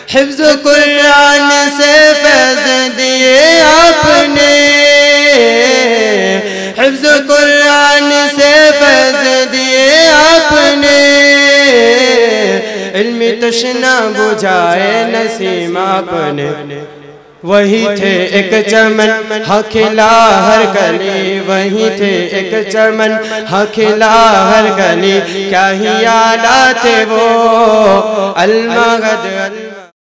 हिफ्ज़ कुरान से फैज़ दिए आपने, हिफ्ज़ कुरान से फैज़ दिए आपने, इल्मी तशना बुझाए नसीम आपने। वही थे एक चमन हखिला हर गली, वही थे एक चमन हखिला हर गली, क्या ही यादा थे वो अलमगद।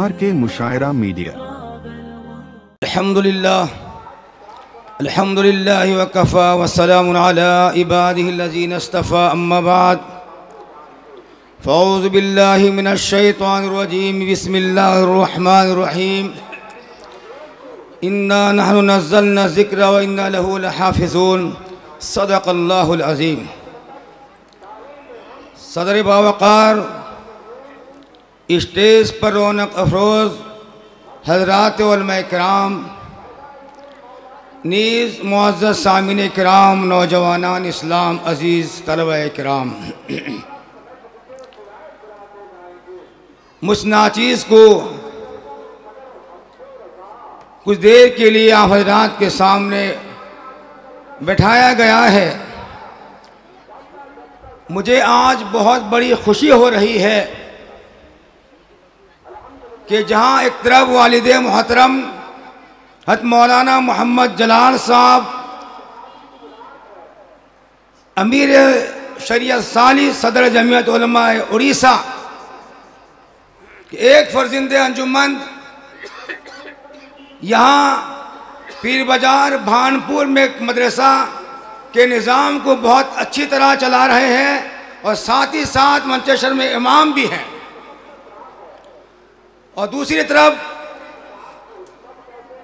RK मुशायरा media. अल्हम्दुलिल्लाह वकफ़ा वस्सलामुन अला इबादिहि अल्लज़ीना इस्तफ़ा, अम्मा बाद, फ़अऊज़ु बिल्लाहि मिनश शैतानिर रजीम, बिस्मिल्लाहिर रहमानिर रहीम। इन्ना नहनु नज़्ज़लना ज़िक्रा व इन्ना लहु लहाफ़िज़ून। सदक़ल्लाहुल अज़ीम। सदर बावक़ार स्टेज पर रौनक अफरोज़ हज़रात उलमा इकराम, नीज़ मुअज़्ज़ज़ सामिन इकराम, नौजवानान इस्लाम, अज़ीज़ तलबा इकराम, मुझ नाचीज़ को कुछ देर के लिए आप हज़रात के सामने बैठाया गया है। मुझे आज बहुत बड़ी खुशी हो रही है कि जहाँ एक तरफ वालिद मोहतरम हज़रत मौलाना मोहम्मद जलाल साहब अमीर शरीयत साली सदर जमीयत उलमा उड़ीसा एक फर्जिंदे अंजुमन यहाँ पीर बाजार भानपुर में एक मदरसा के निज़ाम को बहुत अच्छी तरह चला रहे हैं और साथ ही साथ मंचेश्वर में इमाम भी हैं। और दूसरी तरफ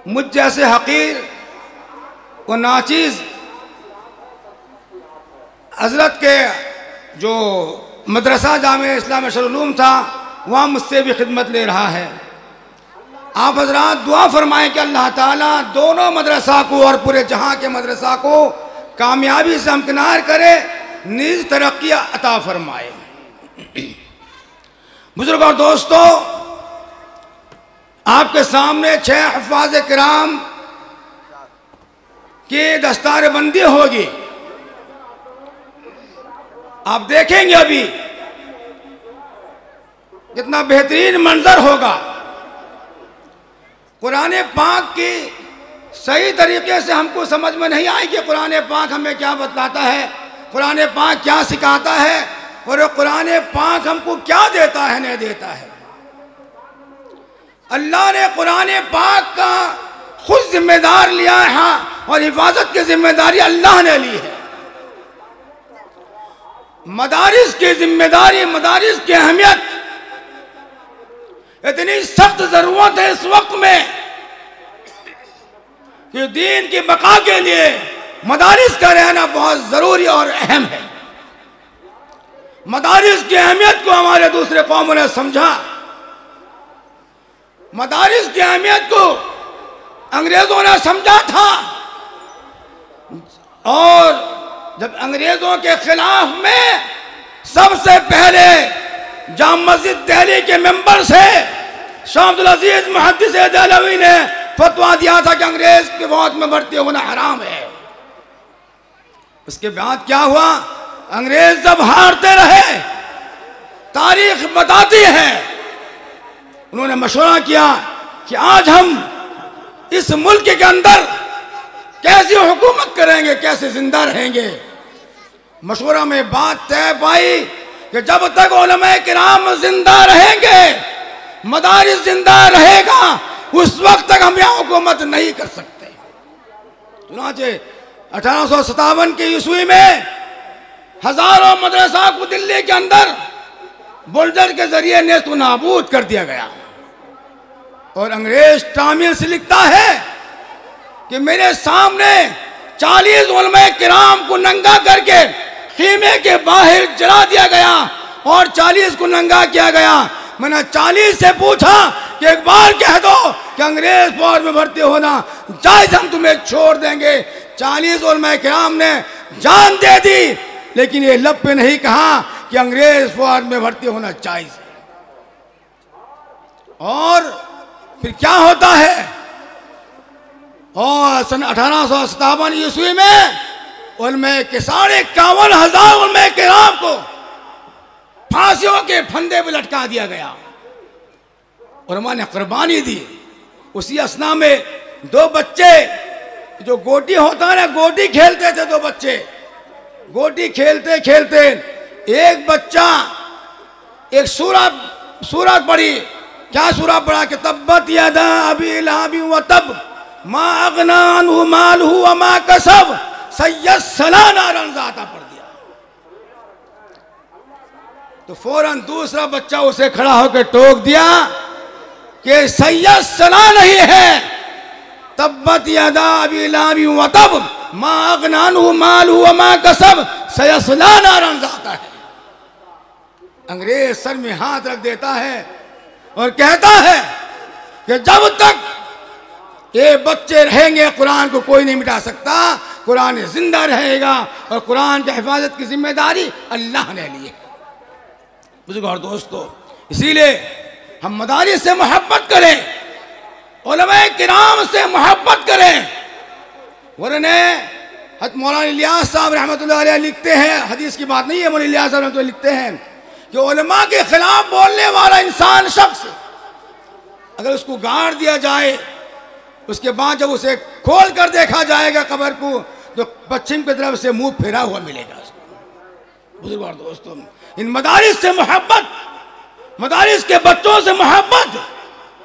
मुझ जैसे हकीर व नाचीज़ हज़रत के जो मदरसा जामे इस्लाम शरूलूम था वहाँ मुझसे भी खिदमत ले रहा है। आप हज़रात दुआ फरमाएं कि अल्लाह ताला दोनों मदरसा को और पूरे जहाँ के मदरसा को कामयाबी से हमकिनार करे, निज तरक्की अता फरमाए। बुजुर्ग और दोस्तों, आपके सामने 6 हफ़ाज़ किराम की दस्तार बंदी होगी। आप देखेंगे अभी कितना बेहतरीन मंजर होगा। कुरान पाक की सही तरीके से हमको समझ में नहीं आई कि कुरान पाक हमें क्या बतलाता है, कुरान पाक क्या सिखाता है और कुरान पाक हमको क्या देता है नहीं देता है। अल्लाह ने कुरान पाक का खुद जिम्मेदार लिया है और हिफाजत की जिम्मेदारी अल्लाह ने ली है। मदारिस की जिम्मेदारी, मदारिस की अहमियत इतनी सख्त जरूरत है इस वक्त में कि दीन की बका के लिए मदारिस का रहना बहुत जरूरी और अहम है। मदारिस की अहमियत को हमारे दूसरे कौमों ने समझा। मदारिस की अहमियत को अंग्रेजों ने समझा था और जब अंग्रेजों के खिलाफ में सबसे पहले जामा मस्जिद दिल्ली के मेंबर से शाह अब्दुल अजीज मुहद्दिस दहलवी ने फतवा दिया था कि अंग्रेज के फौज में भर्ती होना हराम है। उसके बाद क्या हुआ? अंग्रेज जब हारते रहे, तारीख बताती है, उन्होंने मशवरा किया कि आज हम इस मुल्क के अंदर कैसी हुकूमत करेंगे, कैसे जिंदा रहेंगे। मशवरा में बात तय पाई कि जब तक उलमा किराम जिंदा रहेंगे, मदारिस जिंदा रहेगा, उस वक्त तक हम यहाँ हुकूमत नहीं कर सकते। चुनांचे 1857 की ईस्वी में हजारों मदरसा को दिल्ली के अंदर बुलडोजर के जरिए नेस्तु नाबूद कर दिया गया। और अंग्रेज तामील से लिखता है कि मेरे सामने 40 उलमा किराम को नंगा करके खीमे के बाहर जला दिया गया और 40 को नंगा किया गया। मैंने 40 से पूछा कि एक बार कह दो कि अंग्रेज फौज में भर्ती होना जायज, हम तुम्हें छोड़ देंगे। 40 उलमा किराम ने जान दे दी लेकिन ये लब पे नहीं कहा कि अंग्रेज फौज में भर्ती होना चाहिए। और फिर क्या होता है, और सन 1857 ईस्वी में उनमें के 51,000 उलमा किराम को फांसियों के फंदे पे लटका दिया गया। उलमा ने कुर्बानी दी। उसी असना में दो बच्चे, जो गोटी होता है ना, गोटी खेलते थे, दो बच्चे गोटी खेलते खेलते एक बच्चा एक सूरत पढ़ी। क्या सूरत पढ़ा कि तब्बत यदा अबी लहब व तब मा अगना अन्हु मालहु व मा कसब सयस्ला नारन ज़ाता पढ़ दिया। तो फौरन दूसरा बच्चा उसे खड़ा होकर टोक दिया कि सयस्ला नहीं है, तब्बत यदा अबी लहब व तब मा अगना अन्हु मालहु व मा कसब सयस्ला नारन ज़ाता है। अंग्रेज सर में हाथ रख देता है और कहता है कि जब तक ये बच्चे रहेंगे कुरान को कोई नहीं मिटा सकता, कुरान जिंदा रहेगा और कुरान की हिफाजत की जिम्मेदारी अल्लाह ने ली है। बुजुर्ग और दोस्तों, इसीलिए हम मदारिस से मोहब्बत करें, उलमा किराम से मोहब्बत करें। वरने हज़रत मौलाना इलियास साहब रहमतुल्लाह अलैह लिखते हैं, हदीस की बात नहीं है, मौलाना इलियास साहब रहमतुल्लाह लिखते हैं कि उलमा के खिलाफ बोलने वाला इंसान शख्स अगर उसको गाड़ दिया जाए, उसके बाद जब उसे खोल कर देखा जाएगा कब्र को, तो पश्चिम की तरफ से मुंह फेरा हुआ मिलेगा उसको। बुजुर्ग और दोस्तों, इन मदारिस से मोहब्बत, मदारिस के बच्चों से मोहब्बत,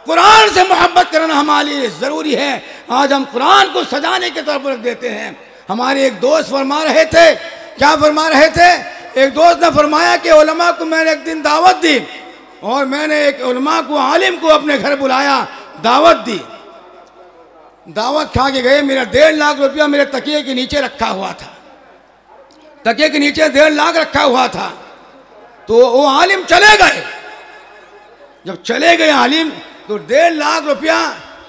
कुरान से मोहब्बत करना हमारे लिए जरूरी है। आज हम कुरान को सजाने के तौर पर रख देते हैं। हमारे एक दोस्त फरमा रहे थे, क्या फरमा रहे थे, एक दोस्त ने फरमाया कि उलमा को मैंने एक दिन दावत दी और मैंने एक उलमा को, आलिम को अपने घर बुलाया, दावत दी। दावत खा के गए, मेरा 1.5 लाख रुपया मेरे तकिए के नीचे रखा हुआ था, तकिए के नीचे 1.5 लाख रखा हुआ था। तो वो आलिम चले गए। जब चले गए आलिम, तो 1.5 लाख रुपया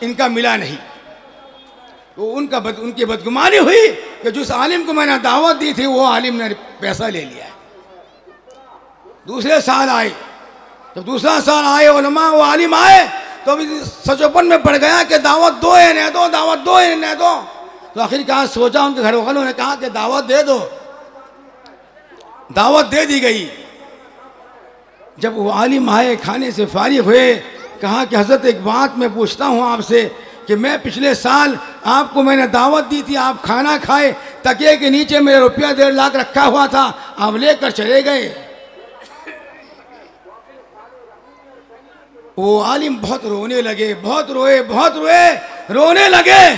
इनका मिला नहीं। तो उनकी बदगुमानी हुई कि जिस आलिम को मैंने दावत दी थी वो आलिम ने पैसा ले लिया। दूसरे साल आए, जब दूसरा साल आए उलमा, वो आलिम आए तो अभी सचोपन में पड़ गया कि दावत दो है न दो, दावत दो है न दो। तो आखिरकार सोचा, उनके घर वालों ने कहा कि दावत दे दो। दावत दे दी गई। जब वो आलिम आए, खाने से फारिग हुए, कहा कि हज़रत एक बात मैं पूछता हूँ आपसे कि मैं पिछले साल आपको मैंने दावत दी थी, आप खाना खाए, तकिए के नीचे मेरा रुपया 1.5 लाख रखा हुआ था, आप लेकर चले गए। वो आलिम बहुत रोने लगे, बहुत रोए, रोने लगे।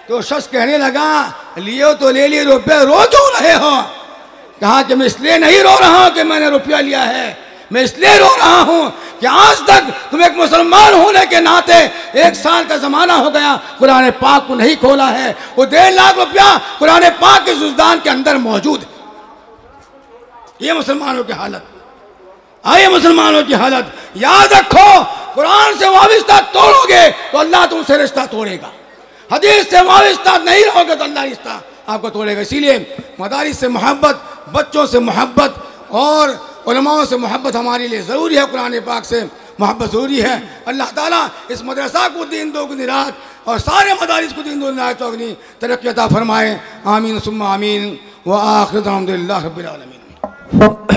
तो शख्स कहने लगा, लियो तो ले लिए रुपया, रो क्यों रहे हो? कहा कि मैं इसलिए नहीं रो रहा हूं कि मैंने रुपया लिया है, मैं इसलिए रो रहा हूं कि आज तक तुम एक मुसलमान होने के नाते 1 साल का जमाना हो गया, कुरान पाक को नहीं खोला है। वो 1.5 लाख रुपया कुरान पाक के जुज़दान के अंदर मौजूद है। ये मुसलमानों की हालत, आइए मुसलमानों की हालत। याद रखो, कुरान से वाबिस्ता तोड़ोगे तो अल्लाह तुमसे रिश्ता तोड़ेगा, हदीस से वाबिस्ता नहीं रहोगे तो अल्लाह रिश्ता आपको तोड़ेगा। इसीलिए मदारिस से मोहब्बत, बच्चों से मोहब्बत और उलमाओं से मोहब्बत हमारे लिए ज़रूरी है। कुरान पाक से मोहब्बत ज़रूरी है। अल्लाह ताला इस मदरसा को दीन दोगुनी रात और सारे मदारिस को दीन दोगुनी रात चौगुनी तरक्की अता फरमाए। आमीन सुम्मा आमीन व आखिर अल्हम्दुलिल्लाह रब्बिल आलमीन।